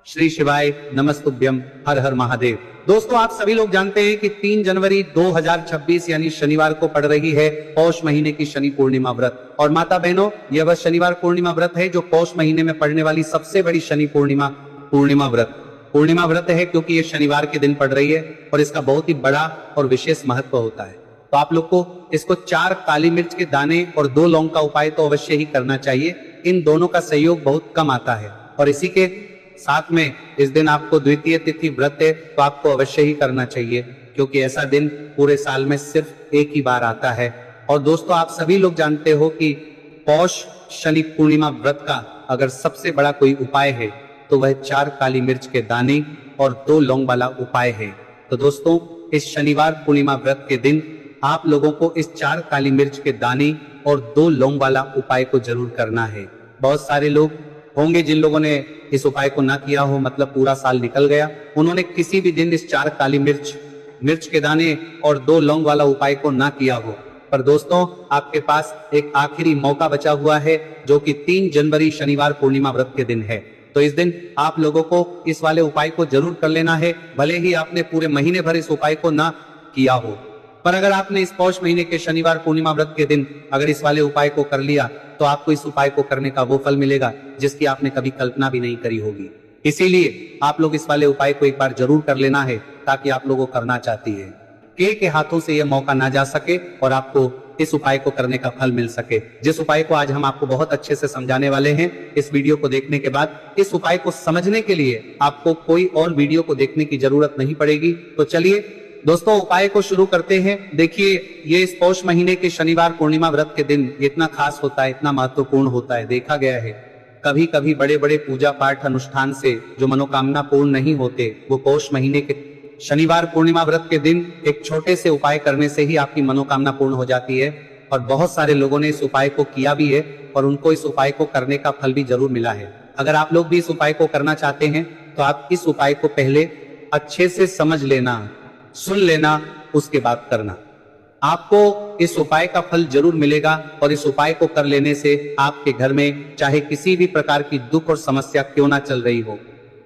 श्री शिवाय नमस्तुभ्यम, हर हर महादेव। दोस्तों, आप सभी लोग जानते हैं कि 3 जनवरी 2026 यानी शनिवार को पड़ रही है पौष महीने की शनि पूर्णिमा व्रत। और माता बहनों, यह वह शनिवार पूर्णिमा व्रत है जो पौष महीने में पड़ने वाली सबसे बड़ी शनि पूर्णिमा व्रत है, क्योंकि ये शनिवार के दिन पड़ रही है और इसका बहुत ही बड़ा और विशेष महत्व होता है। तो आप लोग को इसको 4 काली मिर्च के दाने और 2 लौंग का उपाय तो अवश्य ही करना चाहिए। इन दोनों का सहयोग बहुत कम आता है और इसी के साथ में इस दिन आपको द्वितीय तिथि व्रत है तो आपको अवश्य ही करना चाहिए, क्योंकि ऐसा दिन पूरे साल में सिर्फ एक ही बार आता है। और दोस्तों, आप सभी लोग जानते हो कि पौष शनि पूर्णिमा व्रत का अगर सबसे बड़ा कोई उपाय है तो वह 4 काली मिर्च के दाने और 2 लौंग वाला उपाय है। तो दोस्तों, इस शनिवार पूर्णिमा व्रत के दिन आप लोगों को इस 4 काली मिर्च के दाने और 2 लौंग वाला उपाय को जरूर करना है। बहुत सारे लोग होंगे जिन लोगों ने इस उपाय को ना किया हो, मतलब पूरा साल निकल गया, उन्होंने किसी भी दिन इस 4 काली मिर्च के दाने और 2 लौंग वाला उपाय को ना किया हो। पर दोस्तों, आपके पास एक आखिरी मौका बचा हुआ है जो कि 3 जनवरी शनिवार पूर्णिमा व्रत के दिन है। तो इस दिन आप लोगों को इस वाले उपाय को जरूर कर लेना है, भले ही आपने पूरे महीने भर इस उपाय को ना किया हो। पर अगर आपने इस पौष महीने के शनिवार पूर्णिमा व्रत के दिन अगर इस वाले उपाय को कर लिया तो आपको इस उपाय को करने का वो फल मिलेगा जिसकी आपने कभी कल्पना भी नहीं करी होगी। इसीलिए आप लोग इस वाले उपाय को एक बार जरूर कर लेना है, ताकि आप लोगों को करना चाहती है के हाथों से यह मौका ना जा सके और आपको इस उपाय को करने का फल मिल सके। जिस उपाय को आज हम आपको बहुत अच्छे से समझाने वाले हैं, इस वीडियो को देखने के बाद इस उपाय को समझने के लिए आपको कोई और वीडियो को देखने की जरूरत नहीं पड़ेगी। तो चलिए दोस्तों, उपाय को शुरू करते हैं। देखिए, ये इस पौष महीने के शनिवार पूर्णिमा व्रत के दिन इतना खास होता है, इतना महत्वपूर्ण होता है। देखा गया है कभी कभी बड़े बड़े पूजा पाठ अनुष्ठान से जो मनोकामना पूर्ण नहीं होते, वो पौष महीने के शनिवार पूर्णिमा व्रत के दिन एक छोटे से उपाय करने से ही आपकी मनोकामना पूर्ण हो जाती है। और बहुत सारे लोगों ने इस उपाय को किया भी है और उनको इस उपाय को करने का फल भी जरूर मिला है। अगर आप लोग भी इस उपाय को करना चाहते हैं तो आप इस उपाय को पहले अच्छे से समझ लेना, सुन लेना, उसके बाद करना। आपको इस उपाय का फल जरूर मिलेगा और इस उपाय को कर लेने से आपके घर में चाहे किसी भी प्रकार की दुख और समस्या क्यों ना चल रही हो,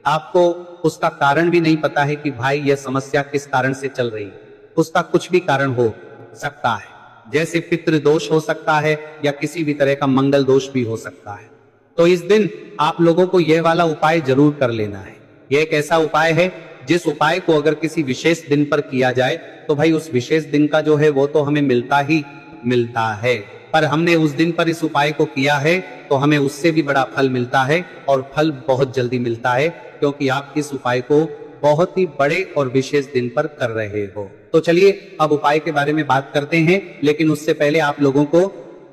आपको उसका कारण भी नहीं पता है कि भाई यह समस्या किस कारण से चल रही है, उसका कुछ भी कारण हो सकता है। जैसे पितृ दोष हो सकता है या किसी भी तरह का मंगल दोष भी हो सकता है। तो इस दिन आप लोगों को यह वाला उपाय जरूर कर लेना है। यह एक ऐसा उपाय है जिस उपाय को अगर किसी विशेष दिन पर किया जाए तो भाई उस विशेष दिन का जो है वो तो हमें मिलता ही मिलता है, पर हमने उस दिन पर इस उपाय को किया है तो हमें उससे भी बड़ा फल मिलता है और फल बहुत जल्दी मिलता है, क्योंकि आप इस उपाय को बहुत ही बड़े और विशेष दिन पर कर रहे हो। तो चलिए अब उपाय के बारे में बात करते हैं, लेकिन उससे पहले आप लोगों को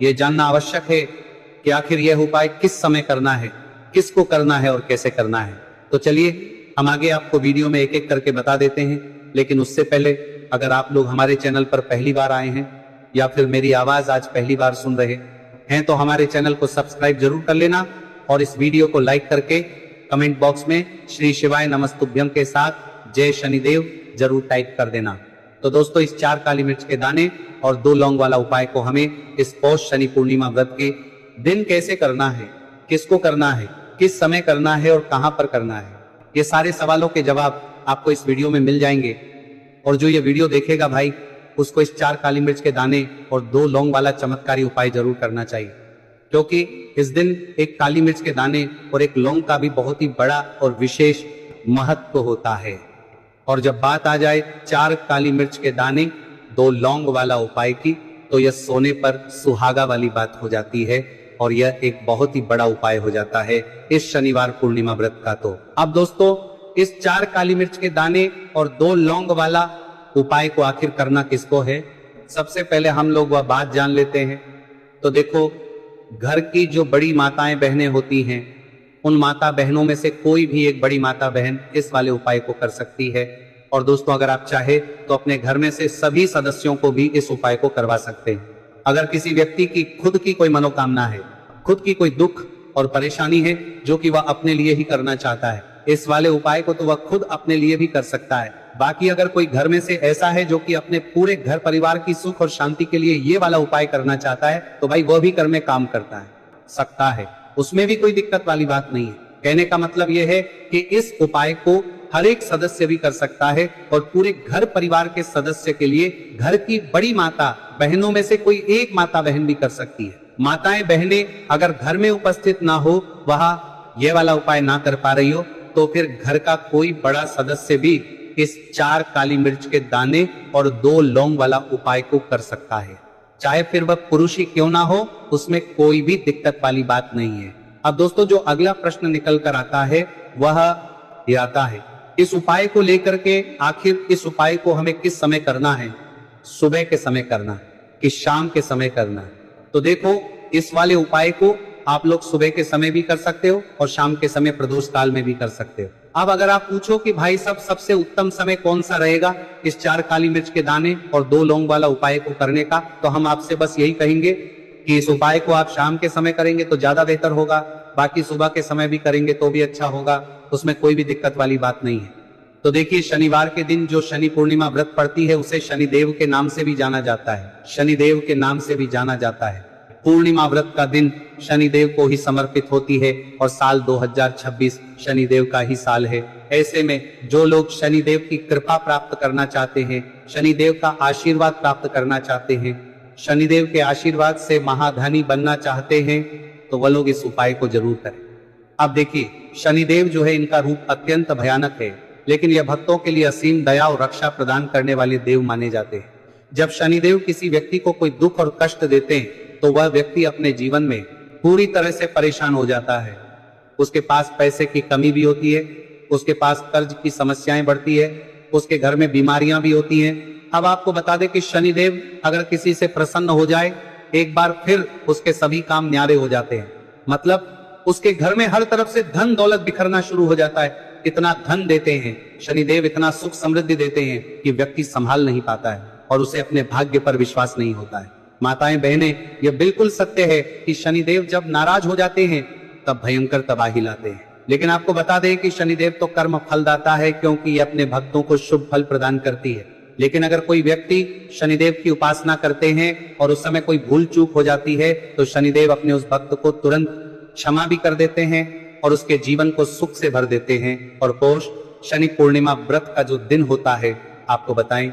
यह जानना आवश्यक है कि आखिर यह उपाय किस समय करना है, किसको करना है और कैसे करना है। तो चलिए हम आगे आपको वीडियो में एक एक करके बता देते हैं, लेकिन उससे पहले अगर आप लोग हमारे चैनल पर पहली बार आए हैं या फिर मेरी आवाज आज पहली बार सुन रहे हैं तो हमारे चैनल को सब्सक्राइब जरूर कर लेना और इस वीडियो को लाइक करके कमेंट बॉक्स में श्री शिवाय नमस्तुभ्यम के साथ जय शनिदेव जरूर टाइप कर देना। तो दोस्तों, इस 4 काली मिर्च के दाने और 2 लौंग वाला उपाय को हमें इस पौष शनि पूर्णिमा व्रत के दिन कैसे करना है, किसको करना है, किस समय करना है और कहां पर करना है, ये सारे सवालों के जवाब आपको इस वीडियो में मिल जाएंगे। और जो ये वीडियो देखेगा भाई, उसको इस 4 काली मिर्च के दाने और 2 लौंग वाला चमत्कारी उपाय जरूर करना चाहिए, क्योंकि इस दिन एक काली मिर्च के दाने और एक लौंग का भी बहुत ही बड़ा और विशेष महत्व होता है। और जब बात आ जाए 4 काली मिर्च के दाने 2 लौंग वाला उपाय की, तो यह सोने पर सुहागा वाली बात हो जाती है और यह एक बहुत ही बड़ा उपाय हो जाता है इस शनिवार पूर्णिमा व्रत का। तो अब दोस्तों, इस 4 काली मिर्च के दाने और 2 लौंग वाला उपाय को आखिर करना किसको है, सबसे पहले हम लोग वह बात जान लेते हैं। तो देखो, घर की जो बड़ी माताएं बहनें होती हैं, उन माता बहनों में से कोई भी एक बड़ी माता बहन इस वाले उपाय को कर सकती है। और दोस्तों, अगर आप चाहे तो अपने घर में से सभी सदस्यों को भी इस उपाय को करवा सकते हैं। अगर किसी व्यक्ति की खुद की कोई मनोकामना है, खुद की कोई दुख और परेशानी है जो कि वह अपने लिए ही करना चाहता है, इस वाले उपाय को तो वह खुद अपने लिए भी कर सकता है। बाकी अगर कोई घर में से ऐसा है जो कि अपने पूरे घर परिवार की सुख और शांति के लिए ये वाला उपाय करना चाहता है, तो भाई वह भी घर में काम करता है सकता है, उसमें भी कोई दिक्कत वाली बात नहीं है। कहने का मतलब यह है कि इस उपाय को हर एक सदस्य भी कर सकता है और पूरे घर परिवार के सदस्य के लिए घर की बड़ी माता बहनों में से कोई एक माता बहन भी कर सकती है। माताएं बहनें अगर घर में उपस्थित ना हो, वह यह वाला उपाय ना कर पा रही हो, तो फिर घर का कोई बड़ा सदस्य भी इस 4 काली मिर्च के दाने और 2 लौंग वाला उपाय को कर सकता है। चाहे फिर वह पुरुष ही क्यों ना हो, उसमें कोई भी दिक्कत वाली बात नहीं है। अब दोस्तों जो अगला प्रश्न निकल कर आता है वह यह आता है, इस उपाय को लेकर के आखिर इस उपाय को हमें किस समय करना है? सुबह के समय करना है कि शाम के समय करना है? तो देखो, इस वाले उपाय को आप लोग सुबह के समय भी कर सकते हो और शाम के समय प्रदोष काल में भी कर सकते हो। अब अगर आप पूछो कि भाई साहब सबसे उत्तम समय कौन सा रहेगा इस 4 काली मिर्च के दाने और 2 लौंग वाला उपाय को करने का, तो हम आपसे बस यही कहेंगे कि इस उपाय को आप शाम के समय करेंगे तो ज्यादा बेहतर होगा, बाकी सुबह के समय भी करेंगे तो भी अच्छा होगा, उसमें कोई भी दिक्कत वाली बात नहीं है। तो देखिए, शनिवार के दिन जो शनि पूर्णिमा व्रत पड़ती है उसे शनिदेव के नाम से भी जाना जाता है, शनिदेव के नाम से भी जाना जाता है। पूर्णिमा व्रत का दिन शनिदेव को ही समर्पित होती है और साल 2026 शनिदेव का ही साल है। ऐसे में जो लोग शनिदेव की कृपा प्राप्त करना चाहते हैं, शनिदेव का आशीर्वाद प्राप्त करना चाहते हैं, शनिदेव के आशीर्वाद से महाधनी बनना चाहते हैं, तो वह लोग इस उपाय को जरूर करें। अब देखिए, शनिदेव जो है इनका रूप अत्यंत भयानक है, लेकिन यह भक्तों के लिए असीम दया और रक्षा प्रदान करने वाले देव माने जाते हैं। जब शनिदेव किसी व्यक्ति को कोई दुख और कष्ट देते हैं तो वह व्यक्ति अपने जीवन में पूरी तरह से परेशान हो जाता है। उसके पास पैसे की कमी भी होती है, उसके पास कर्ज की समस्याएं बढ़ती है, उसके घर में बीमारियां भी होती हैं। अब आपको बता दें कि शनिदेव अगर किसी से प्रसन्न हो जाए, एक बार फिर उसके सभी काम न्यारे हो जाते हैं। मतलब उसके घर में हर तरफ से धन दौलत बिखरना शुरू हो जाता है। इतना धन देते हैं शनिदेव, इतना सुख समृद्धि देते हैं कि व्यक्ति संभाल नहीं पाता है और उसे अपने भाग्य पर विश्वास नहीं होता है। माताएं बहनें, यह बिल्कुल सत्य है कि शनिदेव जब नाराज हो जाते हैं तब भयंकर तबाही लाते हैं। लेकिन आपको बता दें कि शनिदेव तो कर्म फलदाता है, क्योंकि ये अपने भक्तों को शुभ फल प्रदान करती है। लेकिन अगर कोई व्यक्ति शनिदेव की उपासना करते हैं और उस समय कोई भूल चूक हो जाती है तो शनिदेव अपने उस भक्त को तुरंत क्षमा भी कर देते हैं और उसके जीवन को सुख से भर देते हैं। और पौष शनि पूर्णिमा व्रत का जो दिन होता है, आपको बताएं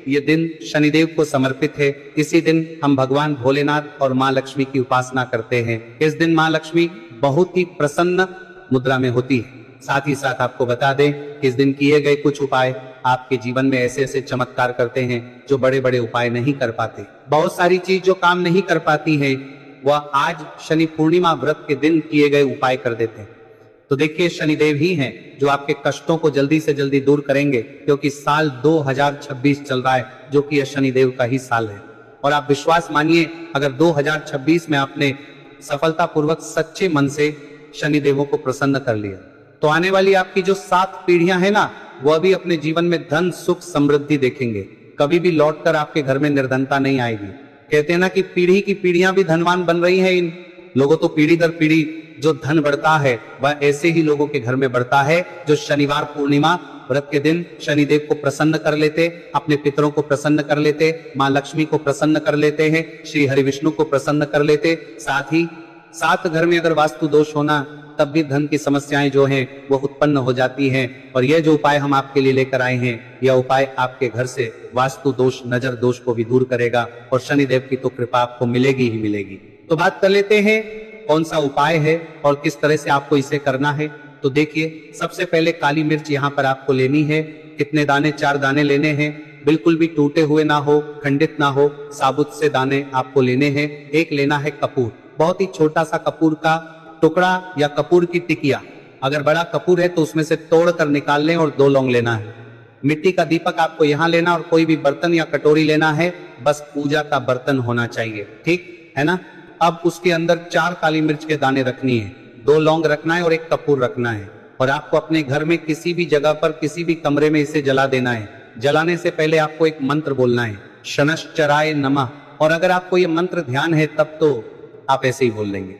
ये दिन शनिदेव को समर्पित है। इसी दिन हम भगवान भोलेनाथ और माँ लक्ष्मी की उपासना करते हैं। इस दिन माँ लक्ष्मी बहुत ही प्रसन्न मुद्रा में होती है। साथ ही साथ आपको बता दें कि इस दिन किए गए कुछ उपाय आपके जीवन में ऐसे ऐसे चमत्कार करते हैं जो बड़े बड़े उपाय नहीं कर पाते। बहुत सारी चीज जो काम नहीं कर पाती है वह आज शनि पूर्णिमा व्रत के दिन किए गए उपाय कर देते हैं। तो देखिए, शनिदेव ही हैं जो आपके कष्टों को जल्दी से जल्दी दूर करेंगे, क्योंकि साल 2026 चल रहा है जो कि यह शनिदेव का ही साल है। और आप विश्वास मानिए, अगर 2026 में आपने सफलतापूर्वक सच्चे मन से शनिदेवों को प्रसन्न कर लिया तो आने वाली आपकी जो 7 पीढ़ियां हैं ना, वह भी अपने जीवन में धन सुख समृद्धि देखेंगे। कभी भी लौटकर आपके घर में निर्धनता नहीं आएगी। कहते हैं ना कि पीढ़ी की पीढ़ियां भी धनवान बन रही हैं। इन लोगों तो पीढ़ी दर पीढ़ी जो धन बढ़ता है वह ऐसे ही लोगों के घर में बढ़ता है जो शनिवार पूर्णिमा व्रत के दिन शनिदेव को प्रसन्न कर लेते, अपने पितरों को प्रसन्न कर लेते, माँ लक्ष्मी को प्रसन्न कर लेते हैं, श्री हरि विष्णु को प्रसन्न कर लेते। साथ ही साथ घर में अगर वास्तु दोष होना तब भी धन की समस्याएं जो हैं वो उत्पन्न हो जाती हैं। और यह जो उपाय हम आपके लिए लेकर आए हैं, यह उपाय आपके घर से वास्तु दोष नजर दोष को भी दूर करेगा और शनिदेव की तो कृपा आपको मिलेगी ही मिलेगी। तो बात कर लेते हैं कौन सा उपाय है और किस तरह से आपको इसे करना है। तो देखिए, सबसे पहले काली मिर्च यहाँ पर आपको लेनी है। कितने दाने? 4 दाने लेने हैं। बिल्कुल भी टूटे हुए ना हो, खंडित ना हो, साबुत से दाने आपको लेने हैं। एक लेना है कपूर, बहुत ही छोटा सा कपूर का टुकड़ा या कपूर की टिकिया। अगर बड़ा कपूर है तो उसमें से तोड़ कर निकाल लें। और 2 लौंग लेना है। मिट्टी का दीपक आपको यहाँ लेना और कोई भी बर्तन या कटोरी लेना है, बस पूजा का बर्तन होना चाहिए, ठीक है ना। अब उसके अंदर 4 काली मिर्च के दाने रखनी है, 2 लौंग रखना है और 1 कपूर रखना है। और आपको अपने घर में किसी भी जगह पर किसी भी कमरे में इसे जला देना है। जलाने से पहले आपको एक मंत्र बोलना है, शनश्चराय नमः। और अगर आपको ये मंत्र ध्यान है तब तो आप ऐसे ही बोल लेंगे।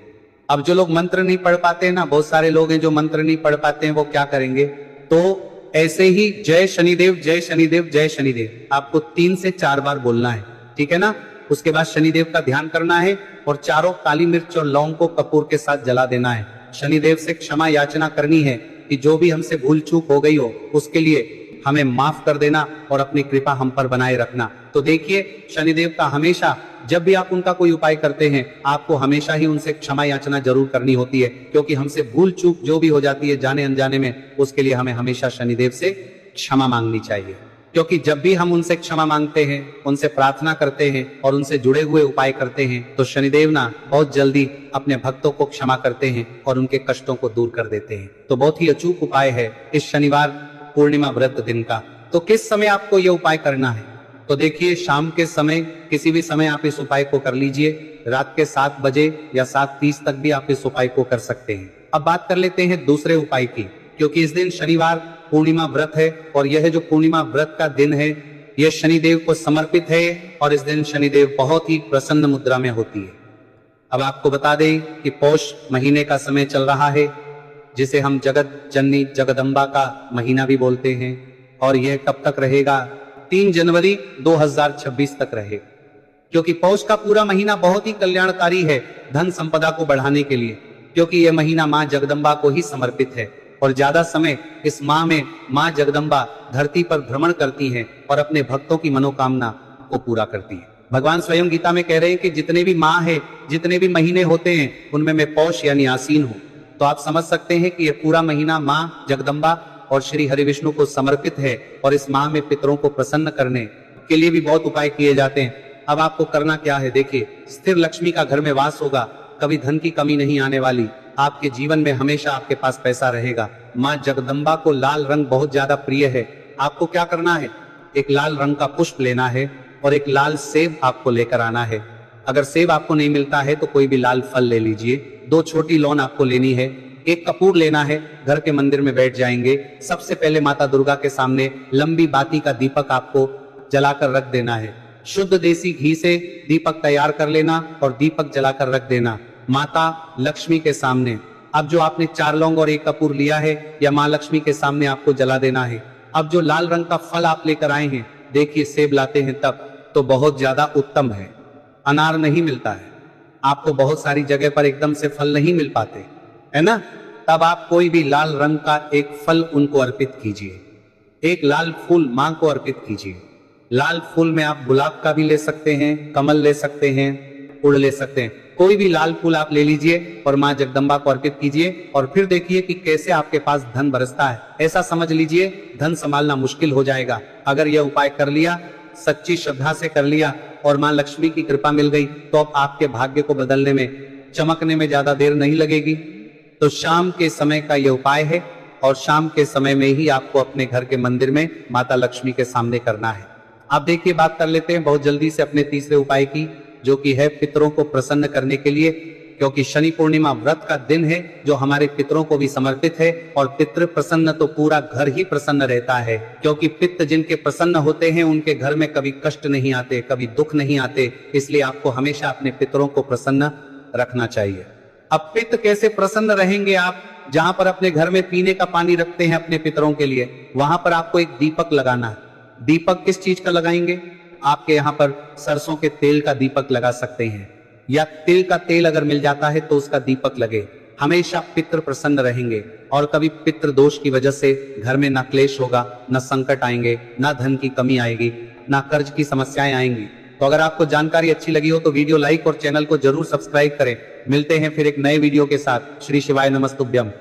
अब जो लोग मंत्र नहीं पढ़ पाते हैं ना, बहुत सारे लोग हैं जो मंत्र नहीं पढ़ पाते हैं, वो क्या करेंगे, तो ऐसे ही जय शनिदेव जय शनिदेव जय शनिदेव आपको 3 से 4 बार बोलना है, ठीक है ना। उसके बाद शनिदेव का ध्यान करना है और चारों काली मिर्च और लौंग को कपूर के साथ जला देना है। शनिदेव से क्षमा याचना करनी है कि जो भी हमसे भूल चूक हो गई हो उसके लिए हमें माफ कर देना और अपनी कृपा हम पर बनाए रखना। तो देखिए, शनिदेव का हमेशा जब भी आप उनका कोई उपाय करते हैं, आपको हमेशा ही उनसे क्षमा याचना जरूर करनी होती है, क्योंकि हमसे भूल चूक जो भी हो जाती है जाने अनजाने में, उसके लिए हमें हमेशा शनिदेव से क्षमा मांगनी चाहिए। क्योंकि जब भी हम उनसे क्षमा मांगते हैं, उनसे प्रार्थना करते हैं और उनसे जुड़े हुए उपाय करते हैं, तो शनिदेव ना बहुत जल्दी अपने भक्तों को क्षमा करते हैं और उनके कष्टों को दूर कर देते हैं। तो बहुत ही अचूक उपाय है इस शनिवार पूर्णिमा व्रत दिन का। तो किस समय आपको यह उपाय करना है? तो देखिए, शाम के समय, किसी भी समय आप इस उपाय को कर लीजिए। रात के 7 बजे या 7:30 तक भी आप इस उपाय को कर सकते हैं। अब बात कर लेते हैं दूसरे उपाय की, क्योंकि इस दिन शनिवार पूर्णिमा व्रत है और यह जो पूर्णिमा व्रत का दिन है, यह शनिदेव को समर्पित है और इस दिन शनिदेव बहुत ही प्रसन्न मुद्रा में होती है। अब आपको बता दें कि पौष महीने का समय चल रहा है, जिसे हम जगत जननी जगदम्बा का महीना भी बोलते हैं, और यह कब तक रहेगा? 3 जनवरी 2026 तक रहेगा। क्योंकि पौष का पूरा महीना बहुत ही कल्याणकारी है धन संपदा को बढ़ाने के लिए, क्योंकि यह महीना मां जगदम्बा को ही समर्पित है और ज्यादा समय इस माह में मां जगदम्बा धरती पर भ्रमण करती हैं और अपने भक्तों की मनोकामना को पूरा करती है। भगवान स्वयं गीता में कह रहे हैं कि जितने भी माह है, जितने भी महीने होते हैं, उनमें मैं पौष यानी आसीन हूँ। तो आप समझ सकते हैं कि यह पूरा महीना मां जगदम्बा और श्री हरि विष्णु को समर्पित है और इस माह में पितरों को प्रसन्न करने के लिए भी बहुत उपाय किए जाते हैं। अब आपको करना क्या है? देखिए, स्थिर लक्ष्मी का घर में वास होगा, कभी धन की कमी नहीं आने वाली, आपके जीवन में हमेशा आपके पास पैसा रहेगा। मां जगदम्बा को लाल रंग बहुत ज्यादा प्रिय है। आपको क्या करना है? एक लाल रंग का पुष्प लेना है और एक लाल सेब आपको लेकर आना है। अगर सेब आपको नहीं मिलता है तो कोई भी लाल फल ले लीजिए। 2 छोटी लौंग आपको लेनी है, एक कपूर लेना है, घर के मंदिर में बैठ जाएंगे। सबसे पहले माता दुर्गा के सामने लंबी बाती का दीपक आपको जलाकर रख देना है। शुद्ध देसी घी से दीपक तैयार कर लेना और दीपक जलाकर रख देना माता लक्ष्मी के सामने। अब जो आपने 4 लौंग और 1 कपूर लिया है, या माँ लक्ष्मी के सामने आपको जला देना है। अब जो लाल रंग का फल आप लेकर आए हैं, देखिए सेब लाते हैं तब तो बहुत ज्यादा उत्तम है। अनार नहीं मिलता है, आपको बहुत सारी जगह पर एकदम से फल नहीं मिल पाते, है ना? तब आप कोई भी लाल रंग का एक फल उनको अर्पित कीजिए। एक लाल फूल मां को अर्पित कीजिए। लाल फूल में आप गुलाब का भी ले सकते हैं, कमल ले सकते हैं, उड़ ले सकते हैं। कोई भी लाल फूल आप ले लीजिए और मां जगदम्बा को अर्पित कीजिए और फिर देखिए कि कैसे आपके पास धन बरसता है। ऐसा समझ लीजिए धन संभालना मुश्किल हो जाएगा। अगर यह उपाय कर लिया, सच्ची श्रद्धा से कर लिया और मां लक्ष्मी की कृपा मिल गई, तो अब आपके भाग्य को बदलने में, चमकने में ज्यादा देर नहीं लगेगी। तो शाम के समय का यह उपाय है और शाम के समय में ही आपको अपने घर के मंदिर में माता लक्ष्मी के सामने करना है। आप देखिए, बात कर लेते हैं बहुत जल्दी से अपने तीसरे उपाय की, जो कि है पितरों को प्रसन्न करने के लिए। क्योंकि शनि पूर्णिमा व्रत का दिन है जो हमारे पितरों को भी समर्पित है, और पितृ प्रसन्न तो पूरा घर ही प्रसन्न रहता है। क्योंकि पित्र जिनके प्रसन्न होते हैं उनके घर में कभी कष्ट नहीं आते, कभी दुख नहीं आते। इसलिए आपको हमेशा अपने पितरों को प्रसन्न रखना चाहिए। अब पित्र कैसे प्रसन्न रहेंगे आप? जहां पर अपने घर में पीने का पानी रखते हैं अपने पितरों के लिए, वहां पर आपको एक दीपक लगाना है। दीपक किस चीज का लगाएंगे? आपके यहाँ पर सरसों के तेल का दीपक लगा सकते हैं, या तिल का तेल अगर मिल जाता है तो उसका दीपक लगे। हमेशा पितृ प्रसन्न रहेंगे और कभी पितृ दोष की वजह से घर में ना क्लेश होगा, ना संकट आएंगे, ना धन की कमी आएगी, ना कर्ज की समस्याएं आएंगी। तो अगर आपको जानकारी अच्छी लगी हो तो वीडियो लाइक और चैनल को जरूर सब्सक्राइब करें। मिलते हैं फिर एक नए वीडियो के साथ। श्री शिवाय नमस्तुभ्यम।